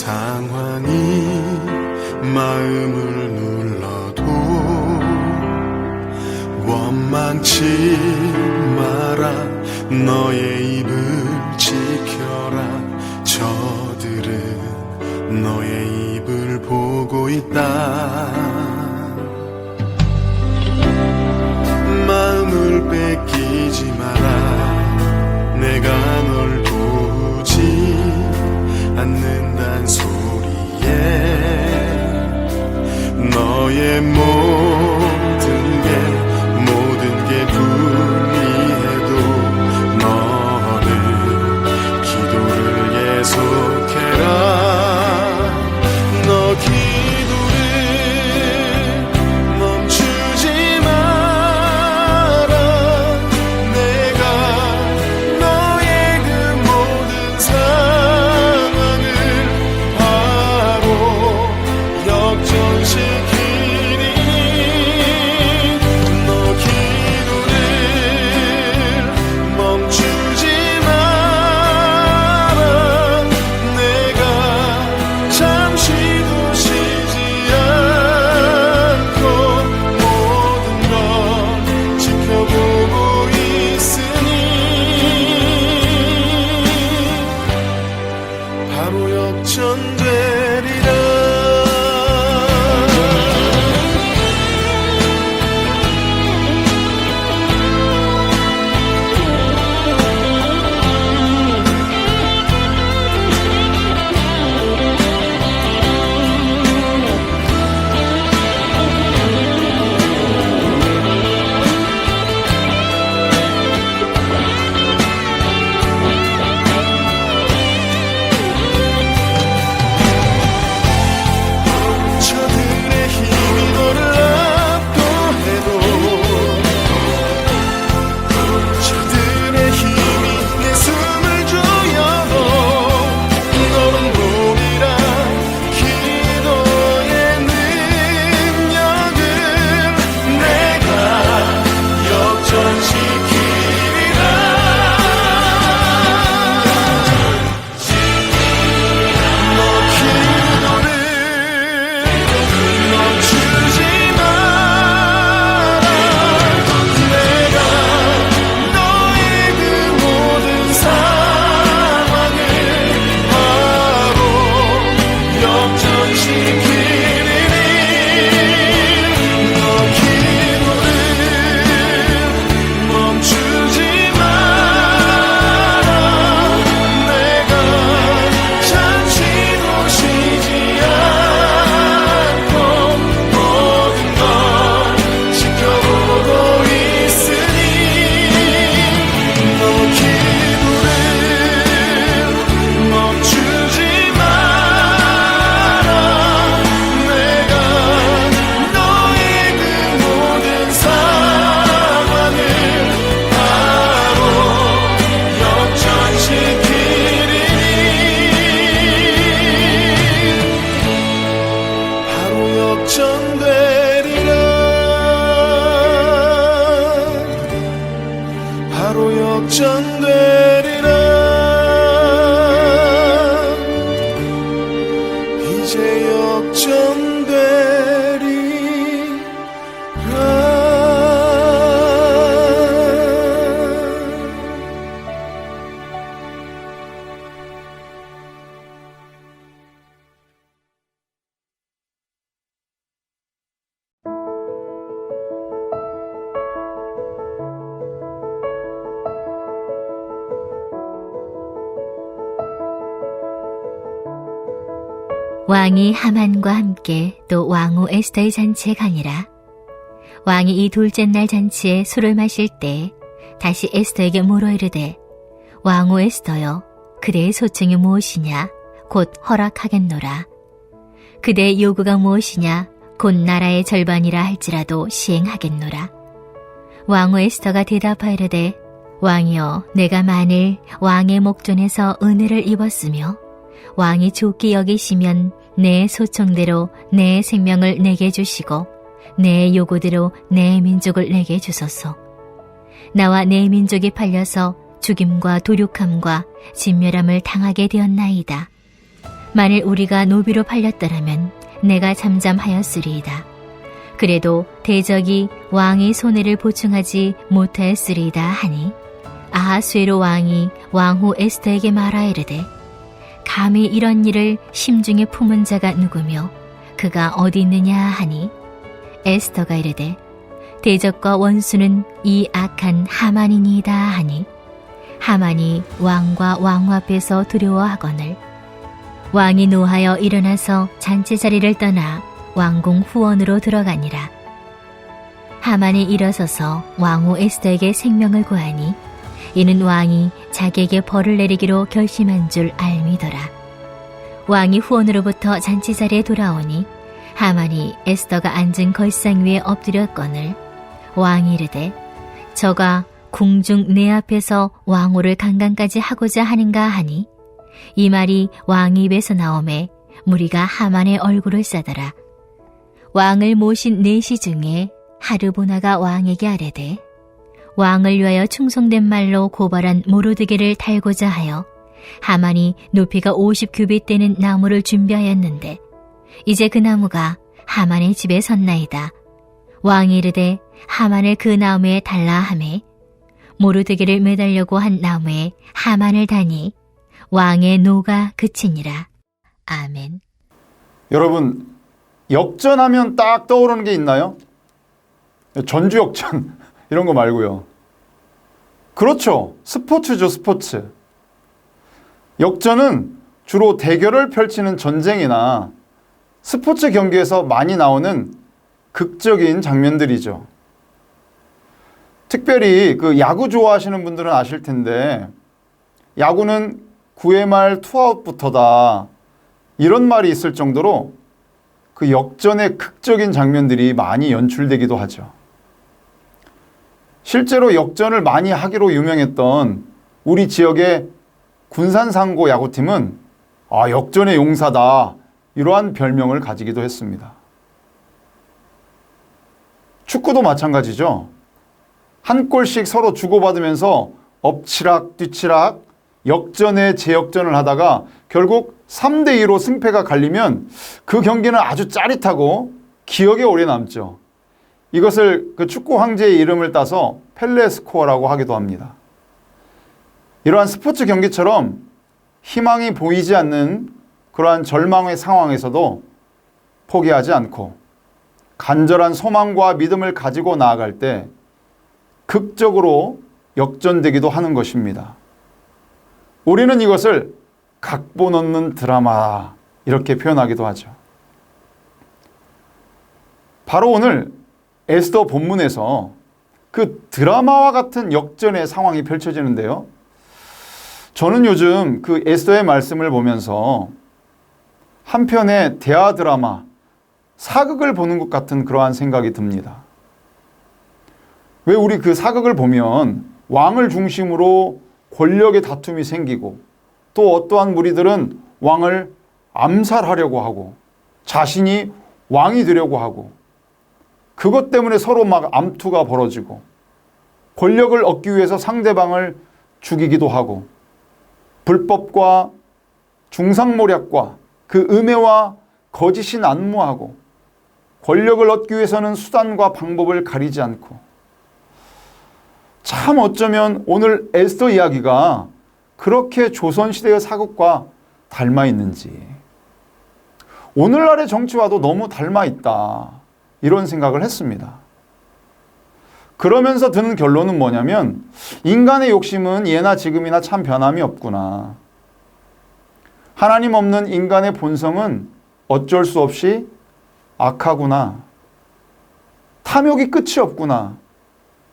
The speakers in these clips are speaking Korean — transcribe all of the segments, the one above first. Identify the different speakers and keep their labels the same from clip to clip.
Speaker 1: 상황이 마음을 눌러도 원망치 마라. 너의 입을 지켜라. 저들은 너의 입을 보고 있다. 마음을 뺏기지 마라. 내가 널 도우지 않는단 소리에 너의 모든 게 불리해도 너는 기도를 계속해라. 너 기도를 멈추지 마라. 내가 너의 그 모든 상황을 바로 역전시키리니 너 기도를 멈추지 마라. 내가 잠시도 쉬지 않고 모든 걸 지켜보고 있으니 바로 역전되리라. 저들의 힘이 너를 압도해도 저들의 힘이 내 숨을 조여도 너는 보리라. 기도의 능력을 내가 역전시키리라. 너 기도를 멈추지 마라. 내가 너의 그 모든 상황을 바로 역전시키리니 너 기도를 멈추지 마라. 내가 잠시도 쉬지 않고 모든 걸 지켜보고 있으니 너 기도를 멈추지 마라. 내가 너의 그 모든 상황을 바로 역전시키리니 바로 역전되리라. 바로 역전되리라. 이제
Speaker 2: 왕이 하만과 함께 또 왕후 에스더의 잔치에 가니라. 왕이 이 둘째 날 잔치에 술을 마실 때 다시 에스더에게 물어 이르되 왕후 에스더여 그대의 소청이 무엇이냐 곧 허락하겠노라. 그대의 요구가 무엇이냐 곧 나라의 절반이라 할지라도 시행하겠노라. 왕후 에스더가 대답하이르되 왕이여 내가 만일 왕의 목전에서 은혜를 입었으며 왕이 좋게 여기시면 내 소청대로 내 생명을 내게 주시고 내 요구대로 내 민족을 내게 주소서. 나와 내 민족이 팔려서 죽임과 도륙함과 진멸함을 당하게 되었나이다. 만일 우리가 노비로 팔렸더라면 내가 잠잠하였으리이다. 그래도 대적이 왕의 손해를 보충하지 못하였으리이다 하니 아하수에로 왕이 왕후 에스더에게 말하이르되 감히 이런 일을 심중에 품은 자가 누구며 그가 어디 있느냐 하니 에스더가 이르되 대적과 원수는 이 악한 하만이니이다 하니 하만이 왕과 왕후 앞에서 두려워하거늘 왕이 노하여 일어나서 잔치 자리를 떠나 왕궁 후원으로 들어가니라. 하만이 일어서서 왕후 에스더에게 생명을 구하니 이는 왕이 자기에게 벌을 내리기로 결심한 줄 알미더라. 왕이 후원으로부터 잔치 자리에 돌아오니 하만이 에스더가 앉은 걸상 위에 엎드렸거늘 왕이 이르되 저가 궁중 내 앞에서 왕후를 강간까지 하고자 하는가 하니 이 말이 왕 입에서 나오매 무리가 하만의 얼굴을 싸더라. 왕을 모신 내시 중에 하르보나가 왕에게 아뢰되 왕을 위하여 충성된 말로 고발한 모르드게를 달고자 하여 하만이 높이가 50규빗 되는 나무를 준비하였는데 이제 그 나무가 하만의 집에 섰나이다. 왕이 이르되 하만을 그 나무에 달라 하매 모르드게를 매달려고 한 나무에 하만을 다니 왕의 노가 그치니라. 아멘.
Speaker 3: 여러분, 역전하면 딱 떠오르는 게 있나요? 전주 역전 이런 거 말고요. 그렇죠. 스포츠죠, 스포츠. 역전은 주로 대결을 펼치는 전쟁이나 스포츠 경기에서 많이 나오는 극적인 장면들이죠. 특별히 그 야구 좋아하시는 분들은 아실 텐데 야구는 9회 말 투아웃부터다 이런 말이 있을 정도로 그 역전의 극적인 장면들이 많이 연출되기도 하죠. 실제로 역전을 많이 하기로 유명했던 우리 지역의 군산상고 야구팀은 역전의 용사다 이러한 별명을 가지기도 했습니다. 축구도 마찬가지죠. 한 골씩 서로 주고받으면서 엎치락 뒤치락 역전에 재역전을 하다가 결국 3대2로 승패가 갈리면 그 경기는 아주 짜릿하고 기억에 오래 남죠. 이것을 그 축구 황제의 이름을 따서 펠레 스코어라고 하기도 합니다. 이러한 스포츠 경기처럼 희망이 보이지 않는 그러한 절망의 상황에서도 포기하지 않고 간절한 소망과 믿음을 가지고 나아갈 때 극적으로 역전되기도 하는 것입니다. 우리는 이것을 각본 없는 드라마 이렇게 표현하기도 하죠. 바로 오늘 에스더 본문에서 그 드라마와 같은 역전의 상황이 펼쳐지는데요. 저는 요즘 그 에스더의 말씀을 보면서 한편의 대하 드라마, 사극을 보는 것 같은 그러한 생각이 듭니다. 왜 우리 그 사극을 보면 왕을 중심으로 권력의 다툼이 생기고 또 어떠한 무리들은 왕을 암살하려고 하고 자신이 왕이 되려고 하고 그것 때문에 서로 막 암투가 벌어지고 권력을 얻기 위해서 상대방을 죽이기도 하고 불법과 중상모략과 그 음해와 거짓이 난무하고 권력을 얻기 위해서는 수단과 방법을 가리지 않고 참 어쩌면 오늘 에스더 이야기가 그렇게 조선시대의 사극과 닮아 있는지 오늘날의 정치와도 너무 닮아 있다 이런 생각을 했습니다. 그러면서 드는 결론은 뭐냐면 인간의 욕심은 예나 지금이나 참 변함이 없구나. 하나님 없는 인간의 본성은 어쩔 수 없이 악하구나. 탐욕이 끝이 없구나.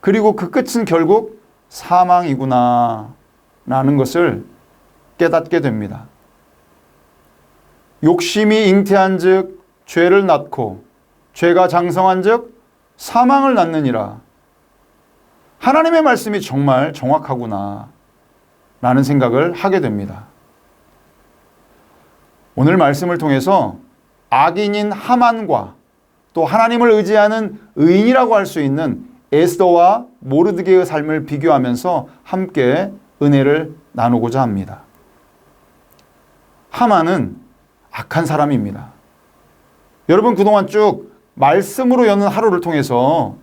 Speaker 3: 그리고 그 끝은 결국 사망이구나 라는 것을 깨닫게 됩니다. 욕심이 잉태한 즉 죄를 낳고 죄가 장성한 즉 사망을 낳느니라. 하나님의 말씀이 정말 정확하구나 라는 생각을 하게 됩니다. 오늘 말씀을 통해서 악인인 하만과 또 하나님을 의지하는 의인이라고 할 수 있는 에스더와 모르드게의 삶을 비교하면서 함께 은혜를 나누고자 합니다. 하만은 악한 사람입니다. 여러분 그동안 쭉 말씀으로 여는 하루를 통해서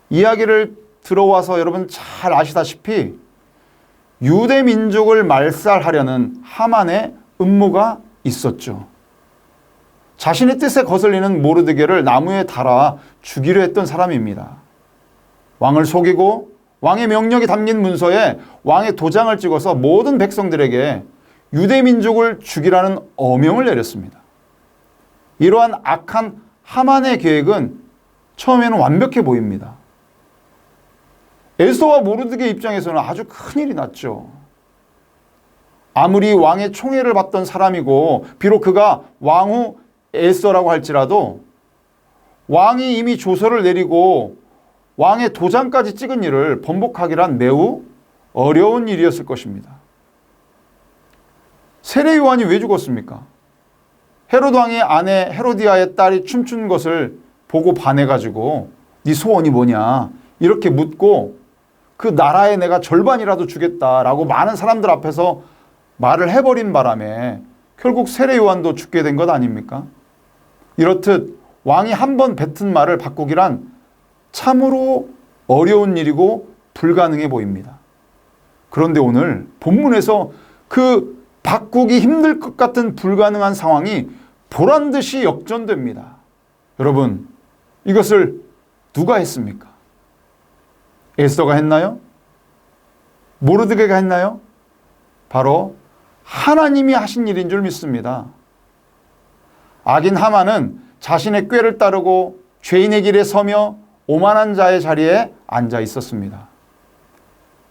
Speaker 3: 이야기를 들어와서 여러분 잘 아시다시피 유대 민족을 말살하려는 하만의 음모가 있었죠. 자신의 뜻에 거슬리는 모르드게를 나무에 달아 죽이려 했던 사람입니다. 왕을 속이고 왕의 명령이 담긴 문서에 왕의 도장을 찍어서 모든 백성들에게 유대 민족을 죽이라는 어명을 내렸습니다. 이러한 악한 하만의 계획은 처음에는 완벽해 보입니다. 에스더와 모르드게 입장에서는 아주 큰일이 났죠. 아무리 왕의 총애를 받던 사람이고 비록 그가 왕후 에스더라고 할지라도 왕이 이미 조서를 내리고 왕의 도장까지 찍은 일을 번복하기란 매우 어려운 일이었을 것입니다. 세례 요한이 왜 죽었습니까? 헤로드 왕의 아내 헤로디아의 딸이 춤춘 것을 보고 반해가지고 네 소원이 뭐냐 이렇게 묻고 그 나라에 내가 절반이라도 주겠다라고 많은 사람들 앞에서 말을 해버린 바람에 결국 세례 요한도 죽게 된 것 아닙니까? 이렇듯 왕이 한 번 뱉은 말을 바꾸기란 참으로 어려운 일이고 불가능해 보입니다. 그런데 오늘 본문에서 그 바꾸기 힘들 것 같은 불가능한 상황이 보란듯이 역전됩니다. 여러분, 이것을 누가 했습니까? 에스더가 했나요? 모르드게가 했나요? 바로 하나님이 하신 일인 줄 믿습니다. 악인 하만은 자신의 꾀를 따르고 죄인의 길에 서며 오만한 자의 자리에 앉아 있었습니다.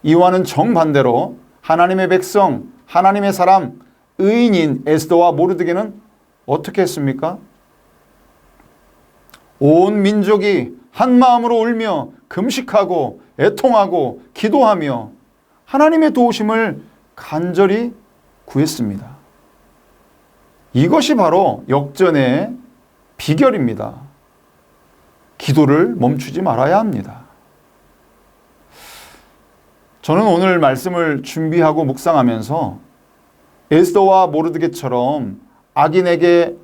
Speaker 3: 이와는 정반대로 하나님의 백성, 하나님의 사람, 의인인 에스더와 모르드게는 어떻게 했습니까? 온 민족이 한 마음으로 울며 금식하고 애통하고 기도하며 하나님의 도우심을 간절히 구했습니다. 이것이 바로 역전의 비결입니다. 기도를 멈추지 말아야 합니다. 저는 오늘 말씀을 준비하고 묵상하면서 에스더와 모르드게처럼 악인에게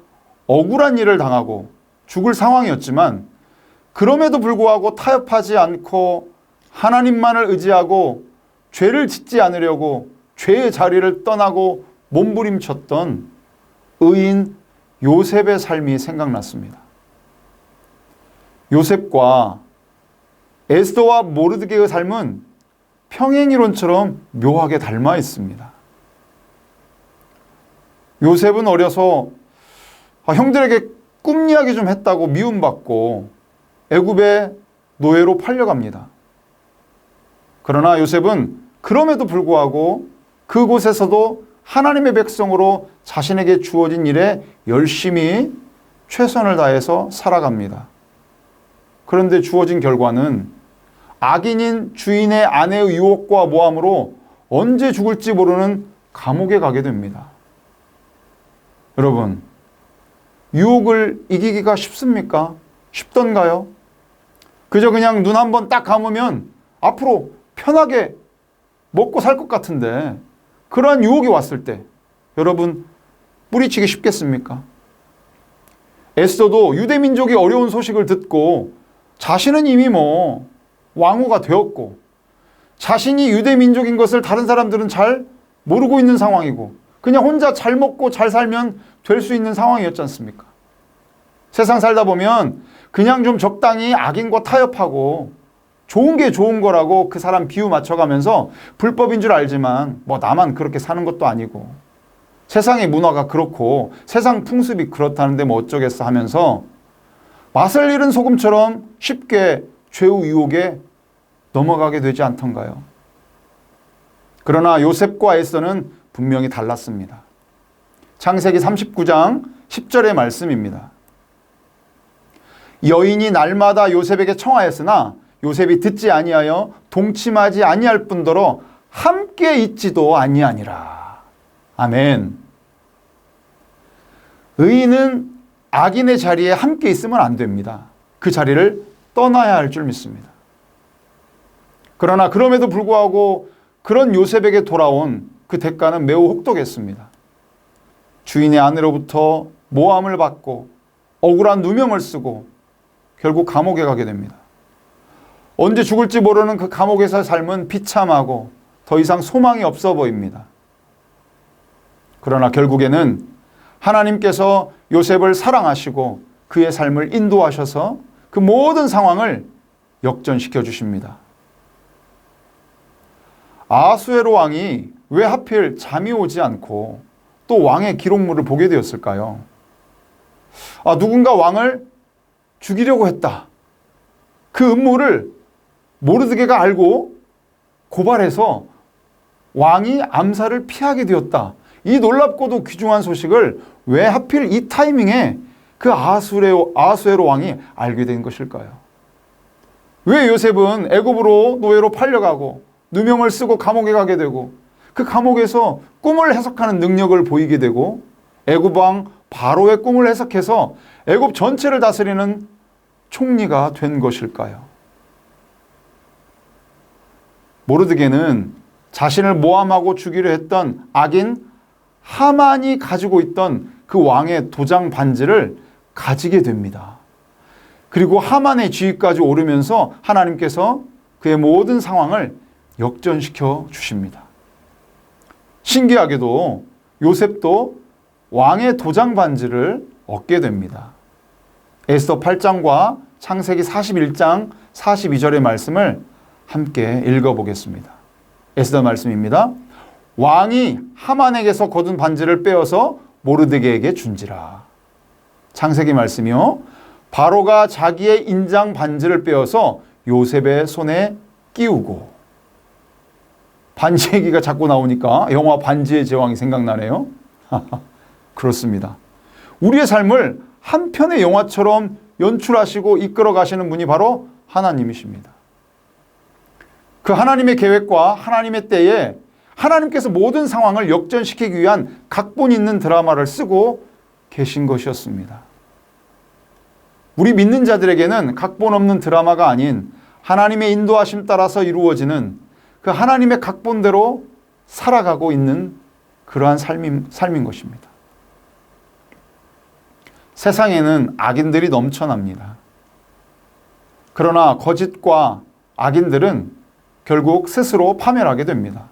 Speaker 3: 억울한 일을 당하고 죽을 상황이었지만 그럼에도 불구하고 타협하지 않고 하나님만을 의지하고 죄를 짓지 않으려고 죄의 자리를 떠나고 몸부림쳤던 의인 요셉의 삶이 생각났습니다. 요셉과 에스더와 모르드게의 삶은 평행이론처럼 묘하게 닮아 있습니다. 요셉은 어려서 형들에게 꿈 이야기 좀 했다고 미움받고 애굽의 노예로 팔려갑니다. 그러나 요셉은 그럼에도 불구하고 그곳에서도 하나님의 백성으로 자신에게 주어진 일에 열심히 최선을 다해서 살아갑니다. 그런데 주어진 결과는 악인인 주인의 아내의 유혹과 모함으로 언제 죽을지 모르는 감옥에 가게 됩니다. 여러분, 유혹을 이기기가 쉽습니까? 쉽던가요? 그저 그냥 눈 한번 딱 감으면 앞으로 편하게 먹고 살 것 같은데 그러한 유혹이 왔을 때 여러분 뿌리치기 쉽겠습니까? 에스더도 유대 민족이 어려운 소식을 듣고 자신은 이미 왕후가 되었고 자신이 유대 민족인 것을 다른 사람들은 잘 모르고 있는 상황이고 그냥 혼자 잘 먹고 잘 살면 될 수 있는 상황이었지 않습니까? 세상 살다 보면 그냥 좀 적당히 악인과 타협하고 좋은 게 좋은 거라고 그 사람 비유 맞춰가면서 불법인 줄 알지만 나만 그렇게 사는 것도 아니고 세상의 문화가 그렇고 세상 풍습이 그렇다는데 어쩌겠어 하면서 맛을 잃은 소금처럼 쉽게 죄의 유혹에 넘어가게 되지 않던가요? 그러나 요셉과 에스더는 분명히 달랐습니다. 창세기 39장 10절의 말씀입니다. 여인이 날마다 요셉에게 청하였으나 요셉이 듣지 아니하여 동침하지 아니할 뿐더러 함께 있지도 아니하니라. 아멘. 의인은 악인의 자리에 함께 있으면 안 됩니다. 그 자리를 떠나야 할 줄 믿습니다. 그러나 그럼에도 불구하고 그런 요셉에게 돌아온 그 대가는 매우 혹독했습니다. 주인의 아내로부터 모함을 받고 억울한 누명을 쓰고 결국 감옥에 가게 됩니다. 언제 죽을지 모르는 그 감옥에서의 삶은 비참하고 더 이상 소망이 없어 보입니다. 그러나 결국에는 하나님께서 요셉을 사랑하시고 그의 삶을 인도하셔서 그 모든 상황을 역전시켜 주십니다. 아하수에로 왕이 왜 하필 잠이 오지 않고 또 왕의 기록물을 보게 되었을까요? 누군가 왕을 죽이려고 했다. 그 음모를 모르드게가 알고 고발해서 왕이 암살을 피하게 되었다. 이 놀랍고도 귀중한 소식을 왜 하필 이 타이밍에 그 아하수에로 왕이 알게 된 것일까요? 왜 요셉은 애굽으로 노예로 팔려가고 누명을 쓰고 감옥에 가게 되고 그 감옥에서 꿈을 해석하는 능력을 보이게 되고 애굽 왕 바로의 꿈을 해석해서 애굽 전체를 다스리는 총리가 된 것일까요? 모르드게는 자신을 모함하고 죽이려 했던 악인 하만이 가지고 있던 그 왕의 도장 반지를 가지게 됩니다. 그리고 하만의 지위까지 오르면서 하나님께서 그의 모든 상황을 역전시켜 주십니다. 신기하게도 요셉도 왕의 도장 반지를 얻게 됩니다. 에스더 8장과 창세기 41장 42절의 말씀을 함께 읽어보겠습니다. 에스더 말씀입니다. 왕이 하만에게서 거둔 반지를 빼어서 모르드게에게 준지라. 창세기 말씀이요. 바로가 자기의 인장 반지를 빼어서 요셉의 손에 끼우고. 반지 얘기가 자꾸 나오니까 영화 반지의 제왕이 생각나네요. 그렇습니다. 우리의 삶을 한 편의 영화처럼 연출하시고 이끌어 가시는 분이 바로 하나님이십니다. 그 하나님의 계획과 하나님의 때에 하나님께서 모든 상황을 역전시키기 위한 각본 있는 드라마를 쓰고 계신 것이었습니다. 우리 믿는 자들에게는 각본 없는 드라마가 아닌 하나님의 인도하심 따라서 이루어지는 그 하나님의 각본대로 살아가고 있는 그러한 삶인 것입니다. 세상에는 악인들이 넘쳐납니다. 그러나 거짓과 악인들은 결국 스스로 파멸하게 됩니다.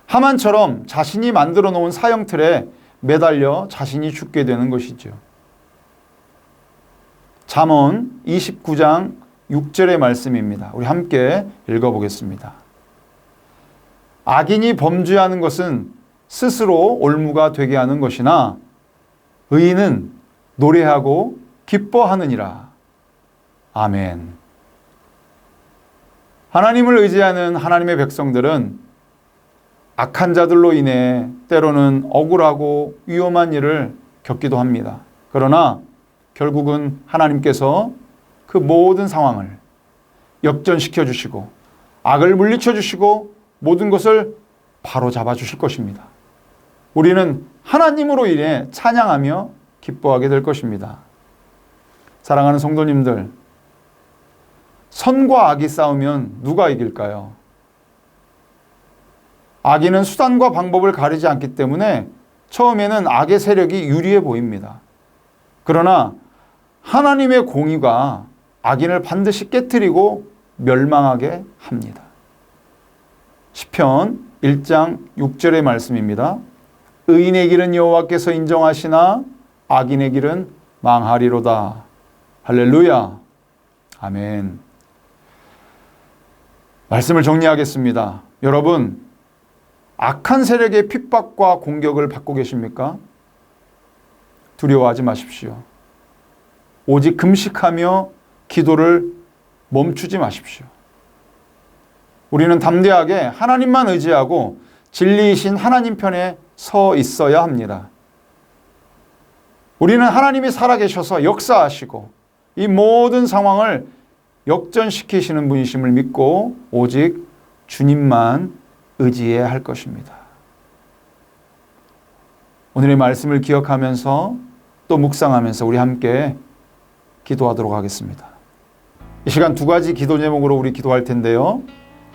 Speaker 3: 하만처럼 자신이 만들어 놓은 사형틀에 매달려 자신이 죽게 되는 것이죠. 잠언 29장 6절의 말씀입니다. 우리 함께 읽어보겠습니다. 악인이 범죄하는 것은 스스로 올무가 되게 하는 것이나 의인은 노래하고 기뻐하느니라. 아멘. 하나님을 의지하는 하나님의 백성들은 악한 자들로 인해 때로는 억울하고 위험한 일을 겪기도 합니다. 그러나 결국은 하나님께서 그 모든 상황을 역전시켜 주시고 악을 물리쳐 주시고 모든 것을 바로 잡아 주실 것입니다. 우리는 하나님으로 인해 찬양하며 기뻐하게 될 것입니다. 사랑하는 성도님들, 선과 악이 싸우면 누가 이길까요? 악인은 수단과 방법을 가리지 않기 때문에 처음에는 악의 세력이 유리해 보입니다. 그러나 하나님의 공의가 악인을 반드시 깨트리고 멸망하게 합니다. 시편 1장 6절의 말씀입니다. 의인의 길은 여호와께서 인정하시나 악인의 길은 망하리로다. 할렐루야. 아멘. 말씀을 정리하겠습니다. 여러분, 악한 세력의 핍박과 공격을 받고 계십니까? 두려워하지 마십시오. 오직 금식하며 기도를 멈추지 마십시오. 우리는 담대하게 하나님만 의지하고 진리이신 하나님 편에 서 있어야 합니다. 우리는 하나님이 살아계셔서 역사하시고 이 모든 상황을 역전시키시는 분이심을 믿고 오직 주님만 의지해야 할 것입니다. 오늘의 말씀을 기억하면서 또 묵상하면서 우리 함께 기도하도록 하겠습니다. 이 시간 두 가지 기도 제목으로 우리 기도할 텐데요.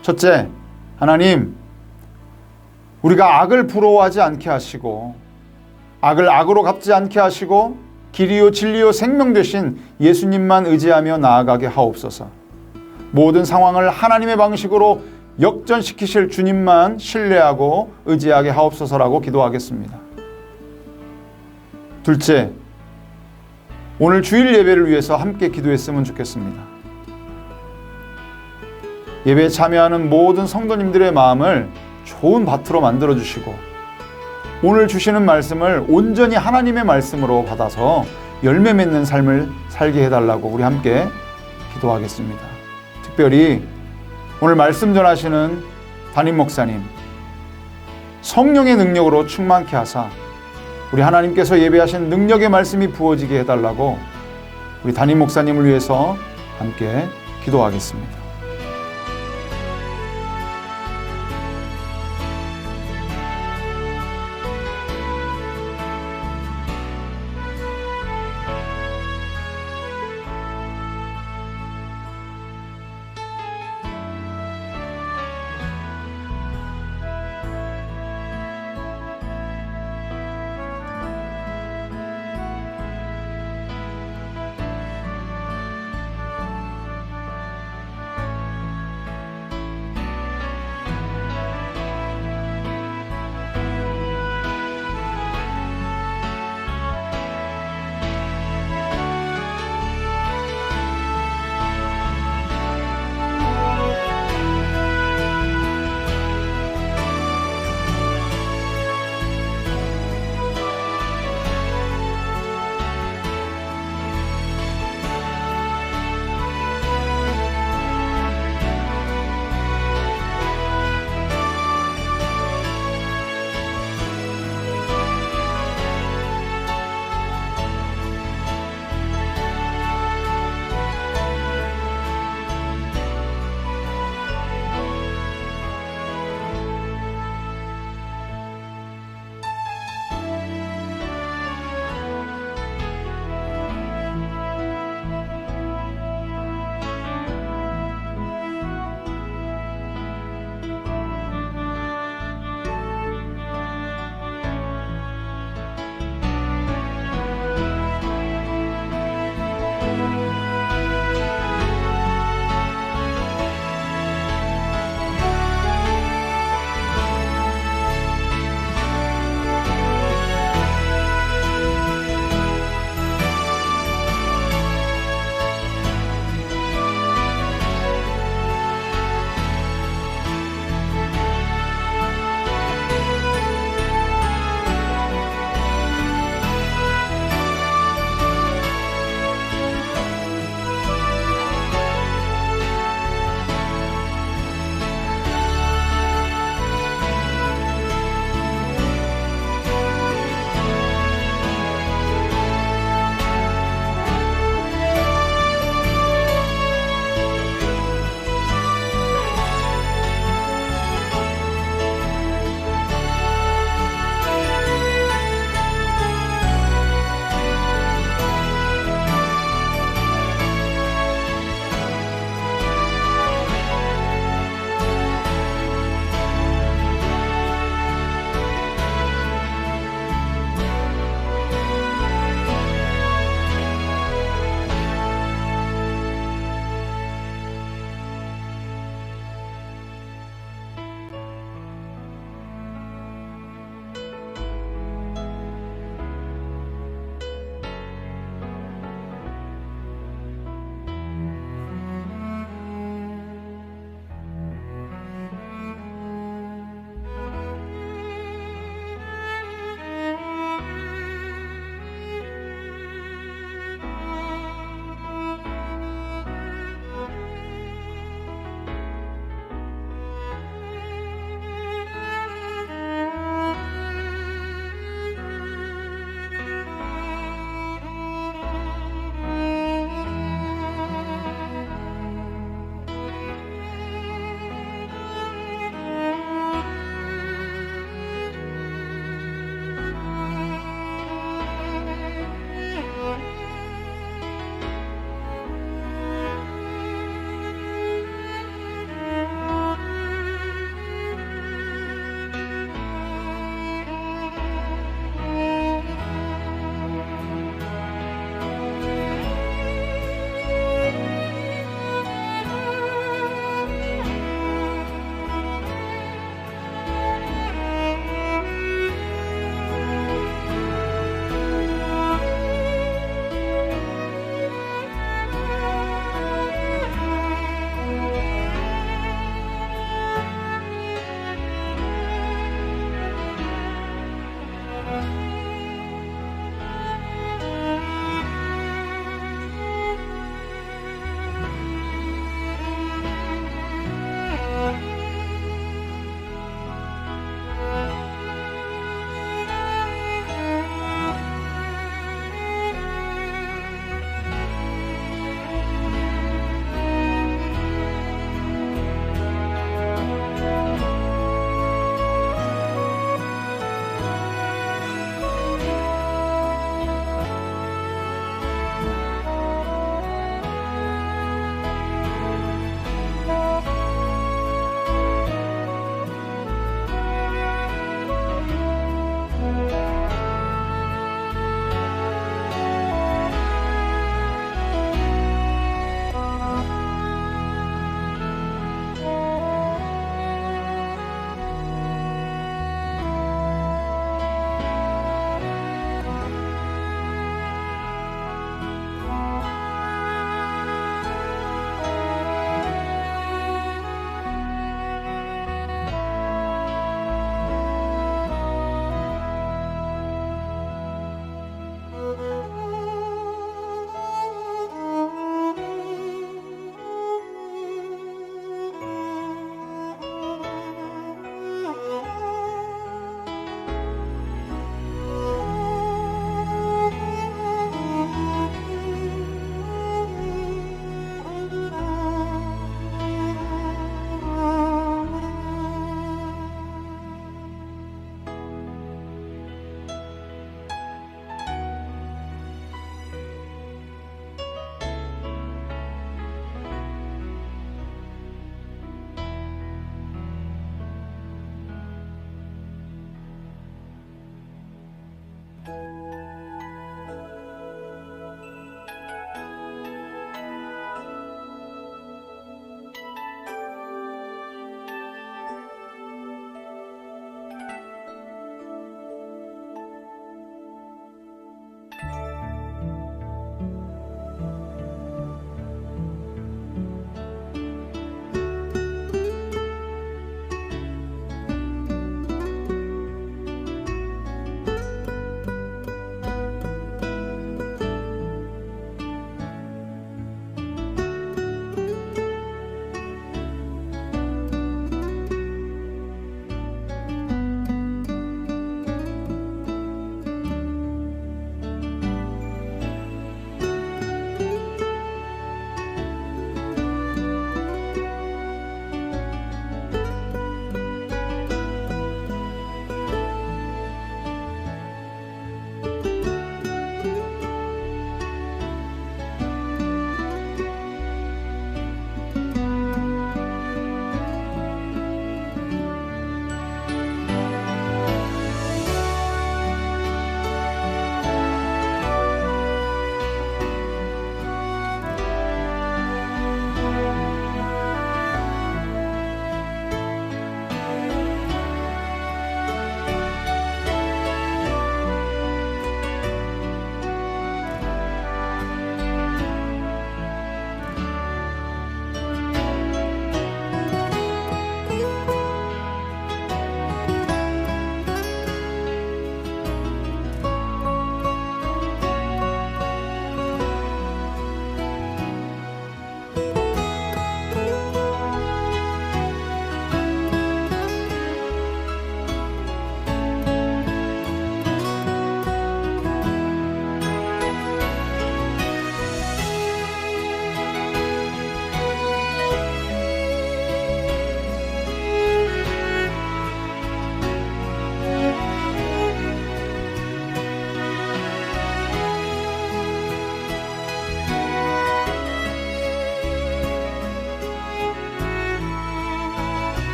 Speaker 3: 첫째, 하나님, 우리가 악을 부러워하지 않게 하시고 악을 악으로 갚지 않게 하시고 길이요 진리요 생명 되신 예수님만 의지하며 나아가게 하옵소서. 모든 상황을 하나님의 방식으로 역전시키실 주님만 신뢰하고 의지하게 하옵소서라고 기도하겠습니다. 둘째, 오늘 주일 예배를 위해서 함께 기도했으면 좋겠습니다. 예배에 참여하는 모든 성도님들의 마음을 좋은 밭으로 만들어 주시고 오늘 주시는 말씀을 온전히 하나님의 말씀으로 받아서 열매 맺는 삶을 살게 해달라고 우리 함께 기도하겠습니다. 특별히 오늘 말씀 전하시는 담임 목사님, 성령의 능력으로 충만케 하사 우리 하나님께서 예배하신 능력의 말씀이 부어지게 해달라고 우리 담임 목사님을 위해서 함께 기도하겠습니다.